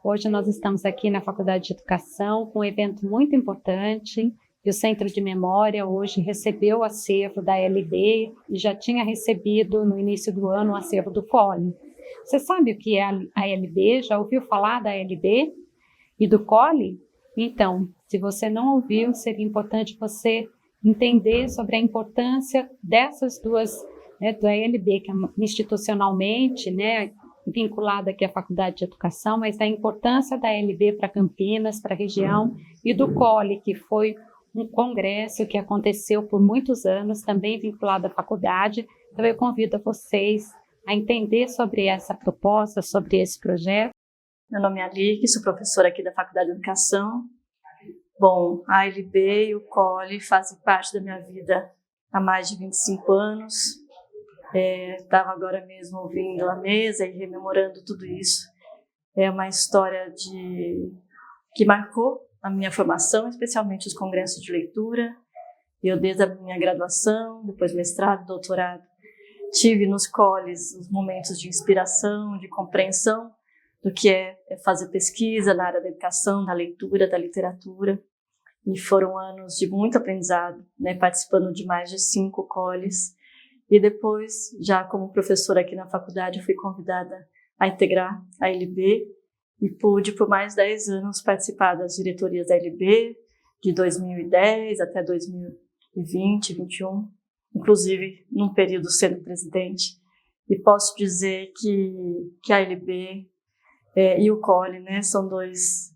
Hoje nós estamos aqui na Faculdade de Educação com um evento muito importante, e o Centro de Memória hoje recebeu o acervo da ALB e já tinha recebido no início do ano o acervo do COLE. Você sabe o que é a ALB? Já ouviu falar da ALB e do COLE? Então, se você não ouviu, seria importante você entender sobre a importância dessas duas, da ALB, que é institucionalmente, vinculada aqui à Faculdade de Educação, mas da importância da ALB para Campinas, para a região, e do COLE, que foi um congresso que aconteceu por muitos anos, também vinculado à faculdade. Então, eu convido vocês a entender sobre essa proposta, sobre esse projeto. Meu nome é Alique, sou professora aqui da Faculdade de Educação. Bom, a ALB e o COLE fazem parte da minha vida há mais de 25 anos. Estava agora mesmo ouvindo a mesa e rememorando tudo isso. É uma história que marcou a minha formação, especialmente os congressos de leitura. Eu, desde a minha graduação, depois mestrado, doutorado, tive nos COLEs os momentos de inspiração, de compreensão do que é fazer pesquisa na área da educação, da leitura, da literatura. E foram anos de muito aprendizado, participando de mais de 5 COLEs. E depois, já como professora aqui na faculdade, eu fui convidada a integrar a ALB e pude, por mais 10 anos, participar das diretorias da ALB, de 2010 até 2020, 2021, inclusive num período sendo presidente. E posso dizer que a ALB e o COLE, são dois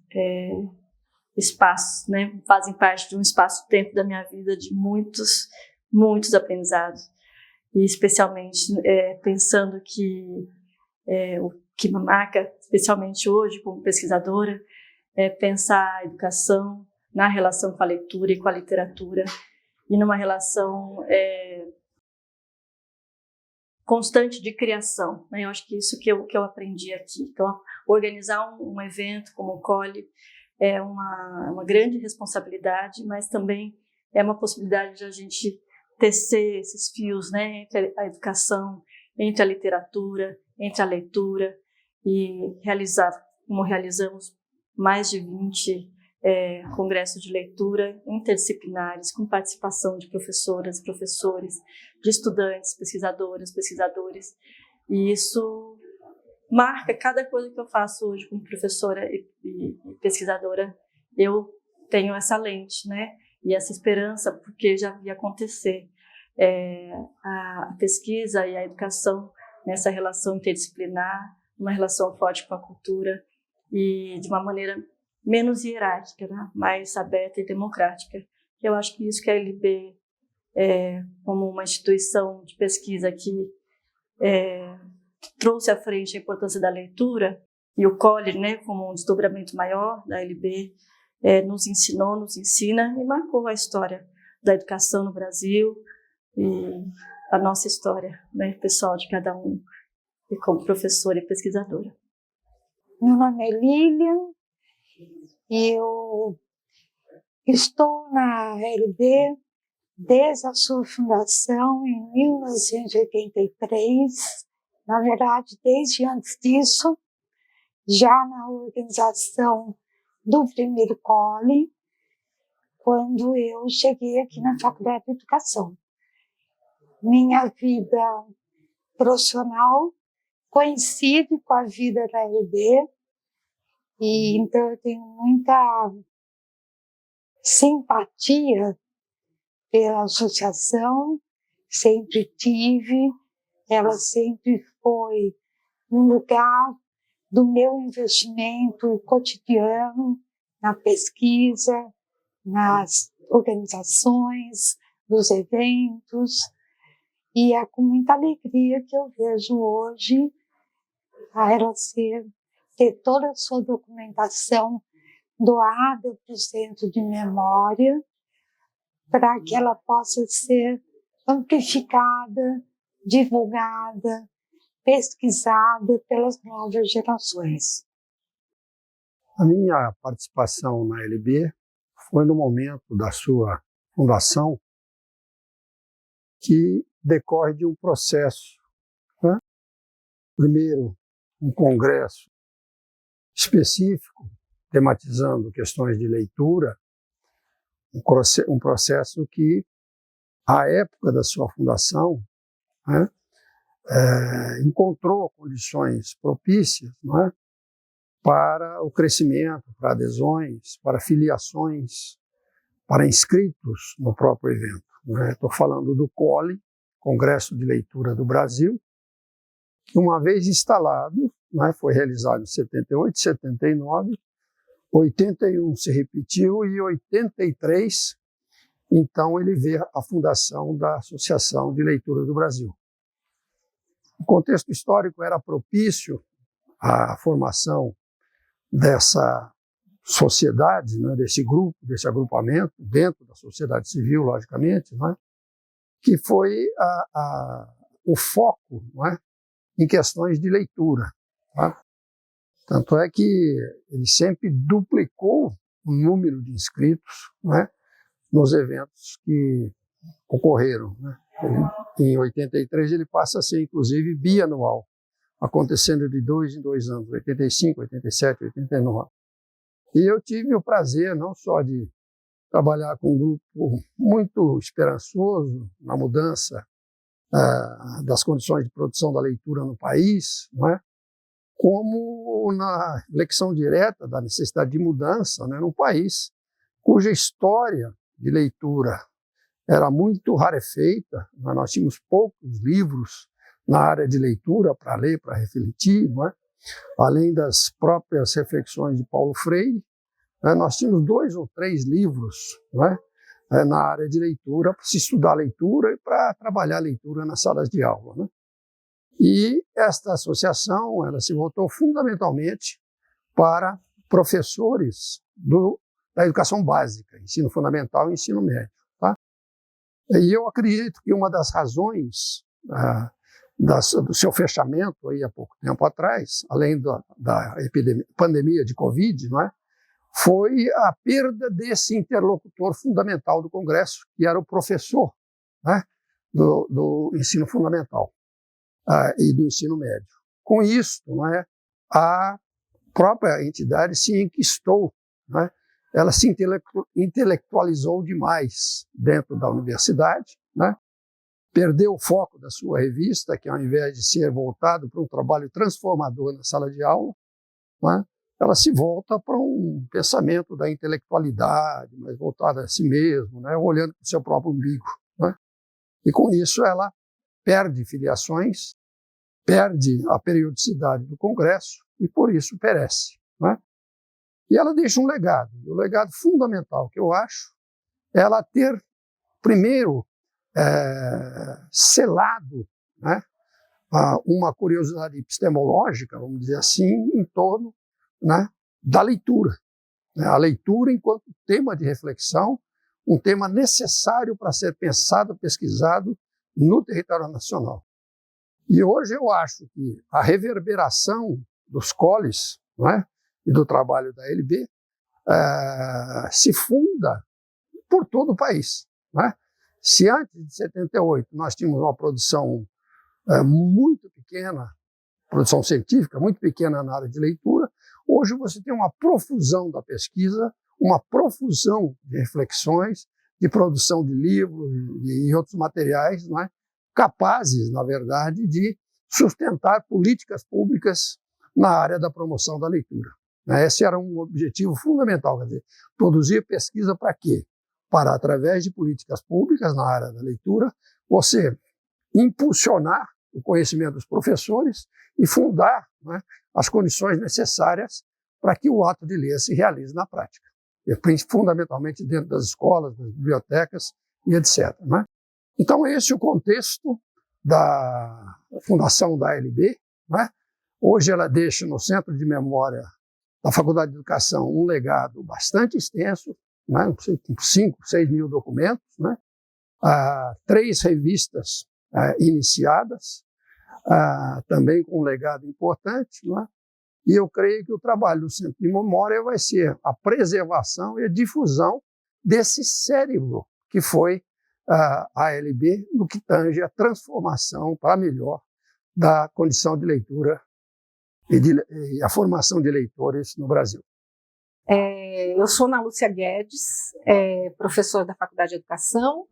espaços, fazem parte de um espaço-tempo da minha vida de muitos, muitos aprendizados. E especialmente pensando que o que me marca, especialmente hoje como pesquisadora, é pensar a educação na relação com a leitura e com a literatura, e numa relação constante de criação. Eu acho que isso que eu aprendi aqui. Então, organizar um evento como o COLE é uma grande responsabilidade, mas também é uma possibilidade de a gente tecer esses fios, entre a educação, entre a literatura, entre a leitura, e realizar, como realizamos, mais de 20 congressos de leitura interdisciplinares, com participação de professoras e professores, de estudantes, pesquisadoras, pesquisadores. E isso marca cada coisa que eu faço hoje como professora e pesquisadora. Eu tenho essa lente, e essa esperança, porque já vi acontecer a pesquisa e a educação nessa relação interdisciplinar, uma relação forte com a cultura e de uma maneira menos hierárquica, mais aberta e democrática. Eu acho que isso que a ALB, como uma instituição de pesquisa que trouxe à frente a importância da leitura, e o COLE, como um desdobramento maior da ALB, nos ensinou, nos ensina e marcou a história da educação no Brasil e a nossa história, pessoal de cada um, e como professora e pesquisadora. Meu nome é Lilian, eu estou na ALB desde a sua fundação em 1983, na verdade desde antes disso, já na organização do primeiro COLE, quando eu cheguei aqui na Faculdade de Educação. Minha vida profissional coincide com a vida da ALB, e então eu tenho muita simpatia pela associação, sempre tive, ela sempre foi um lugar do meu investimento cotidiano na pesquisa, nas organizações, nos eventos, e é com muita alegria que eu vejo hoje a ela ter toda a sua documentação doada para o Centro de Memória, para que ela possa ser amplificada, divulgada, pesquisada pelas novas gerações. A minha participação na ALB foi no momento da sua fundação, que decorre de um processo. Primeiro, um congresso específico, tematizando questões de leitura, um processo que, à época da sua fundação, né, encontrou condições propícias, não é, para o crescimento, para adesões, para filiações, para inscritos no próprio evento. Estou falando do COLE, Congresso de Leitura do Brasil, que uma vez instalado, foi realizado em 78, 79, 81 se repetiu e 83, então ele vê a fundação da Associação de Leitura do Brasil. O contexto histórico era propício à formação dessa sociedade, desse grupo, desse agrupamento, dentro da sociedade civil, logicamente, que foi o foco em questões de leitura. Tanto é que ele sempre duplicou o número de inscritos nos eventos que ocorreram. Em 83 ele passa a ser, inclusive, bianual, acontecendo de 2 em 2 anos, 85, 87, 89. E eu tive o prazer não só de trabalhar com um grupo muito esperançoso na mudança das condições de produção da leitura no país, como na reflexão direta da necessidade de mudança num país cuja história de leitura era muito rarefeita. Nós tínhamos poucos livros na área de leitura para ler, para refletir, além das próprias reflexões de Paulo Freire, nós tínhamos 2 ou 3 livros na área de leitura, para se estudar leitura e para trabalhar leitura nas salas de aula. E esta associação ela se voltou fundamentalmente para professores da educação básica, ensino fundamental e ensino médio. E eu acredito que uma das razões do seu fechamento aí há pouco tempo atrás, além da pandemia de Covid, foi a perda desse interlocutor fundamental do Congresso, que era o professor do ensino fundamental e do ensino médio. Com isso, a própria entidade se enquistou, ela se intelectualizou demais dentro da universidade, perdeu o foco da sua revista, que ao invés de ser voltado para um trabalho transformador na sala de aula, ela se volta para um pensamento da intelectualidade, mais voltada a si mesmo, olhando para o seu próprio umbigo. E com isso ela perde filiações, perde a periodicidade do Congresso e por isso perece. E ela deixa um legado, e o legado fundamental que eu acho é ela ter, primeiro, selado uma curiosidade epistemológica, vamos dizer assim, em torno da leitura. A leitura enquanto tema de reflexão, um tema necessário para ser pensado, pesquisado no território nacional. E hoje eu acho que a reverberação dos coles e do trabalho da LB se funda por todo o país. Se antes de 78 nós tínhamos uma produção muito pequena, produção científica muito pequena na área de leitura, hoje você tem uma profusão da pesquisa, uma profusão de reflexões, de produção de livros e outros materiais, capazes, na verdade, de sustentar políticas públicas na área da promoção da leitura. Esse era um objetivo fundamental, quer dizer, produzir pesquisa para quê? Para, através de políticas públicas na área da leitura, você impulsionar o conhecimento dos professores e fundar as condições necessárias para que o ato de ler se realize na prática, fundamentalmente dentro das escolas, das bibliotecas e etc. Então, esse é o contexto da fundação da ALB. Hoje ela deixa no Centro de Memória da Faculdade de Educação um legado bastante extenso, com 5, 6 mil documentos, 3 revistas iniciadas, também com um legado importante, e eu creio que o trabalho do Centro de Memória vai ser a preservação e a difusão desse cérebro que foi a ALB no que tange a transformação para melhor da condição de leitura e a formação de leitores no Brasil. Eu sou Ana Lúcia Guedes, professora da Faculdade de Educação,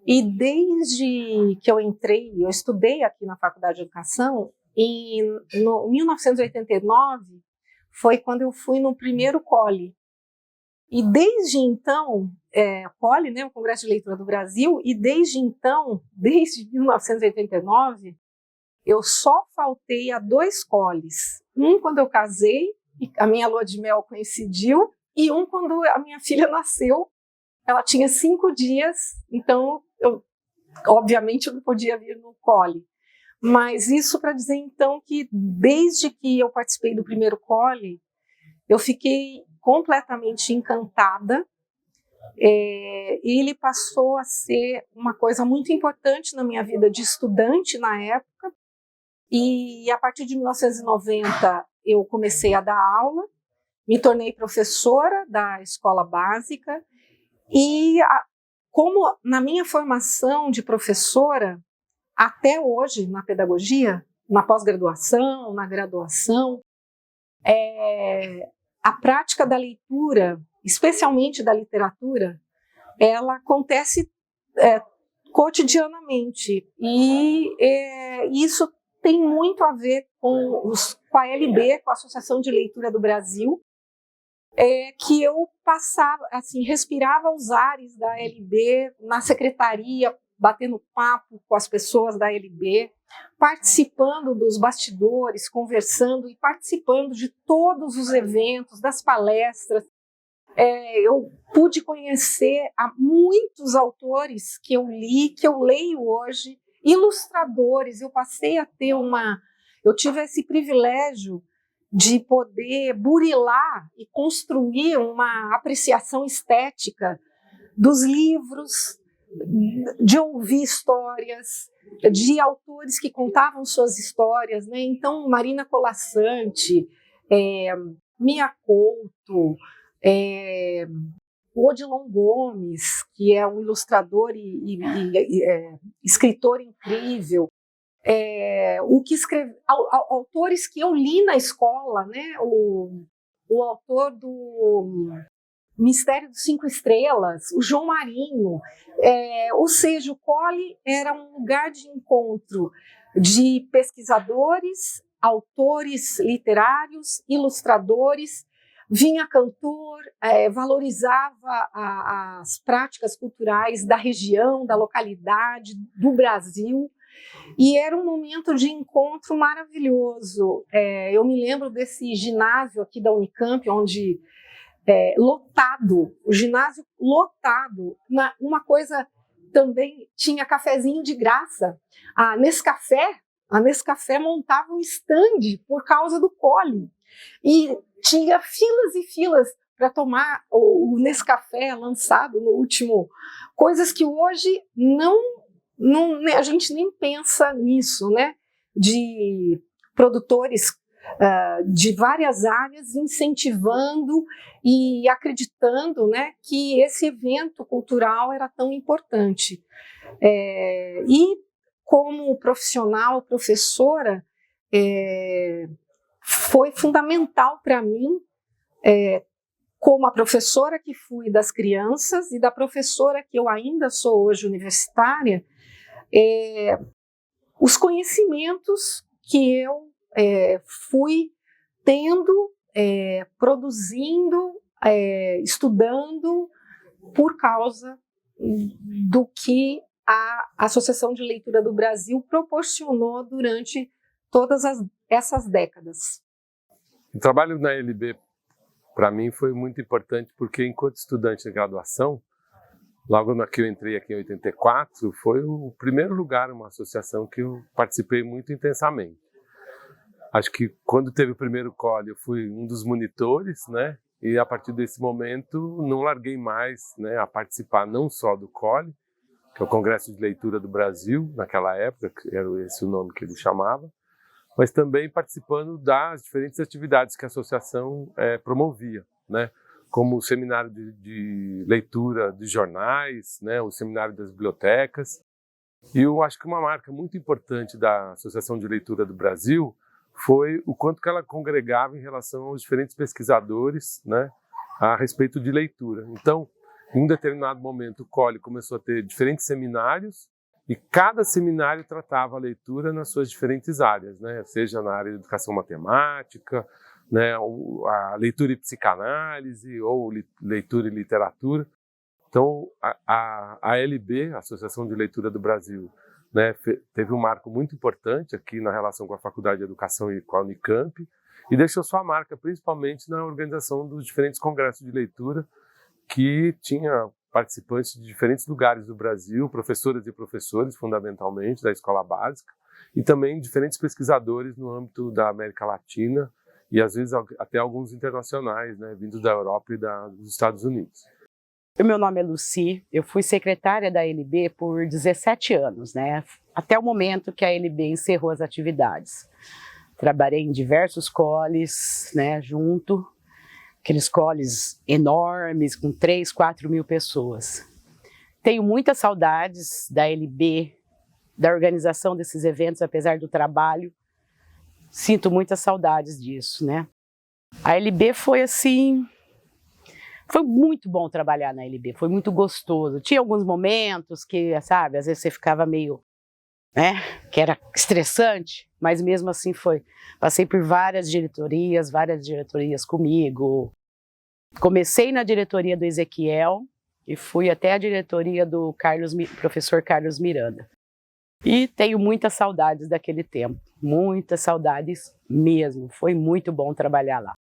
e desde que eu entrei, eu estudei aqui na Faculdade de Educação, em 1989 foi quando eu fui no primeiro COLE. E desde então, COLE, né, o Congresso de Leitura do Brasil, e desde então, desde 1989, eu só faltei a 2 COLEs. Um quando eu casei, e a minha lua de mel coincidiu, e um quando a minha filha nasceu. Ela tinha 5 dias, então, obviamente, eu não podia vir no COLE. Mas isso para dizer, então, que desde que eu participei do primeiro COLE, eu fiquei completamente encantada. Ele passou a ser uma coisa muito importante na minha vida de estudante na época. E a partir de 1990, eu comecei a dar aula, me tornei professora da escola básica. E como na minha formação de professora, até hoje, na pedagogia, na pós-graduação, na graduação, a prática da leitura, especialmente da literatura, ela acontece cotidianamente. E isso tem muito a ver com a ALB, com a Associação de Leitura do Brasil, que eu passava, assim, respirava os ares da ALB na secretaria, batendo papo com as pessoas da ALB, participando dos bastidores, conversando e participando de todos os eventos, das palestras. Eu pude conhecer muitos autores que eu li, que eu leio hoje, ilustradores. Eu tive esse privilégio de poder burilar e construir uma apreciação estética dos livros, de ouvir histórias, de autores que contavam suas histórias, né? Então, Marina Colasanti, Mia Couto, Odilon Gomes, que é um ilustrador e escritor incrível, autores que eu li na escola, né? O autor do Mistério dos 5 Estrelas, o João Marinho, ou seja, o COLE era um lugar de encontro de pesquisadores, autores literários, ilustradores. Vinha cantor, valorizava as práticas culturais da região, da localidade, do Brasil, e era um momento de encontro maravilhoso. Eu me lembro desse ginásio aqui da Unicamp, onde lotado, o ginásio lotado. Uma coisa também, tinha cafezinho de graça. A Nescafé montava um stand por causa do COLE. E tinha filas e filas para tomar o Nescafé lançado no último. Coisas que hoje a gente nem pensa nisso, né? De produtores de várias áreas incentivando e acreditando, né, que esse evento cultural era tão importante. E como profissional, professora, foi fundamental para mim, como a professora que fui das crianças e da professora que eu ainda sou hoje universitária, os conhecimentos que eu fui tendo, produzindo, estudando, por causa do que a Associação de Leitura do Brasil proporcionou durante todas essas décadas. O trabalho na ALB, para mim, foi muito importante, porque enquanto estudante de graduação, logo que eu entrei aqui em 84, foi o primeiro lugar, uma associação que eu participei muito intensamente. Acho que quando teve o primeiro COLE, eu fui um dos monitores, né? E a partir desse momento não larguei mais, né, a participar não só do COLE, que é o Congresso de Leitura do Brasil, naquela época, que era esse o nome que ele chamava, mas também participando das diferentes atividades que a associação promovia, né? Como o seminário de leitura de jornais, né? O seminário das bibliotecas. E eu acho que uma marca muito importante da Associação de Leitura do Brasil foi o quanto que ela congregava em relação aos diferentes pesquisadores, né, a respeito de leitura. Então, em um determinado momento, o Colli começou a ter diferentes seminários, e cada seminário tratava a leitura nas suas diferentes áreas, né? Seja na área de educação matemática, né? A leitura e psicanálise, ou leitura e literatura. Então, a ALB, a Associação de Leitura do Brasil, né, teve um marco muito importante aqui na relação com a Faculdade de Educação e com a Unicamp, e deixou sua marca principalmente na organização dos diferentes congressos de leitura, que tinha participantes de diferentes lugares do Brasil, professoras e professores, fundamentalmente, da escola básica, e também diferentes pesquisadores no âmbito da América Latina, e às vezes até alguns internacionais, né, vindos da Europa e dos Estados Unidos. Meu nome é Lucy, eu fui secretária da ALB por 17 anos, né, até o momento que a ALB encerrou as atividades. Trabalhei em diversos colles, né, junto, aqueles colles enormes, com 3, 4 mil pessoas. Tenho muitas saudades da ALB, da organização desses eventos, apesar do trabalho. Sinto muitas saudades disso, né? A ALB foi assim... Foi muito bom trabalhar na ALB, foi muito gostoso. Tinha alguns momentos que, sabe, às vezes você ficava meio, né, que era estressante, mas mesmo assim foi. Passei por várias diretorias comigo. Comecei na diretoria do Ezequiel e fui até a diretoria do professor Carlos Miranda. E tenho muitas saudades daquele tempo, muitas saudades mesmo. Foi muito bom trabalhar lá.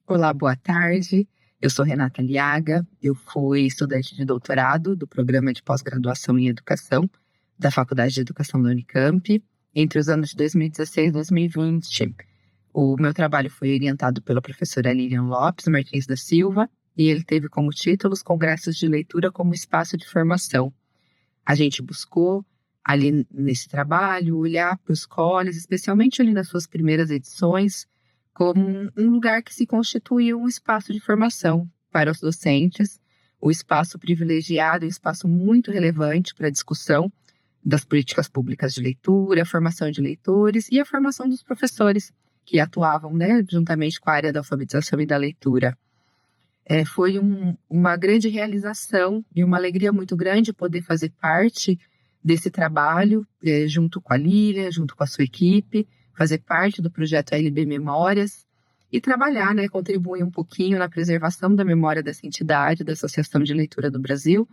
Olá, boa tarde. Eu sou Renata Liaga, eu fui estudante de doutorado do Programa de Pós-Graduação em Educação da Faculdade de Educação da Unicamp entre os anos de 2016 e 2020. O meu trabalho foi orientado pela professora Lilian Lopes Martins da Silva e ele teve como título os Congressos de Leitura como Espaço de Formação. A gente buscou ali nesse trabalho olhar para os colles, especialmente ali nas suas primeiras edições, como um lugar que se constituía um espaço de formação para os docentes, um espaço privilegiado, um espaço muito relevante para a discussão das políticas públicas de leitura, a formação de leitores e a formação dos professores que atuavam, né, juntamente com a área da alfabetização e da leitura. Foi uma grande realização e uma alegria muito grande poder fazer parte desse trabalho, junto com a Lília, junto com a sua equipe, fazer parte do projeto ALB Memórias e trabalhar, né, contribuir um pouquinho na preservação da memória dessa entidade, da Associação de Leitura do Brasil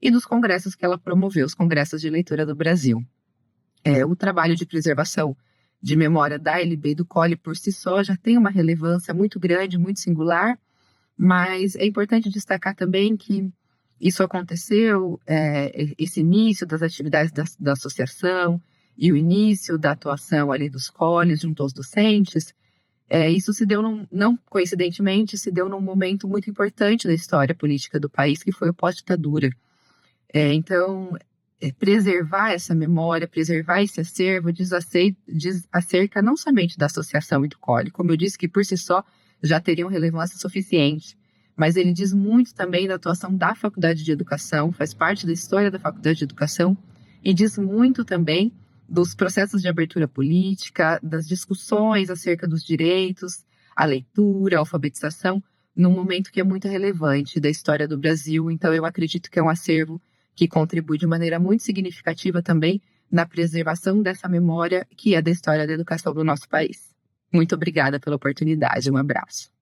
e dos congressos que ela promoveu, os Congressos de Leitura do Brasil. O trabalho de preservação de memória da ALB e do Colli por si só já tem uma relevância muito grande, muito singular, mas é importante destacar também que isso aconteceu, esse início das atividades da associação e o início da atuação ali dos colles junto aos docentes, isso se deu, não coincidentemente, se deu num momento muito importante da história política do país, que foi o pós-ditadura. Então, preservar essa memória, preservar esse acervo, diz acerca não somente da associação e do Colli, como eu disse, que por si só já teriam relevância suficiente, mas ele diz muito também da atuação da Faculdade de Educação, faz parte da história da Faculdade de Educação, e diz muito também dos processos de abertura política, das discussões acerca dos direitos, a leitura, a alfabetização, num momento que é muito relevante da história do Brasil. Então, eu acredito que é um acervo que contribui de maneira muito significativa também na preservação dessa memória que é da história da educação do nosso país. Muito obrigada pela oportunidade. Um abraço.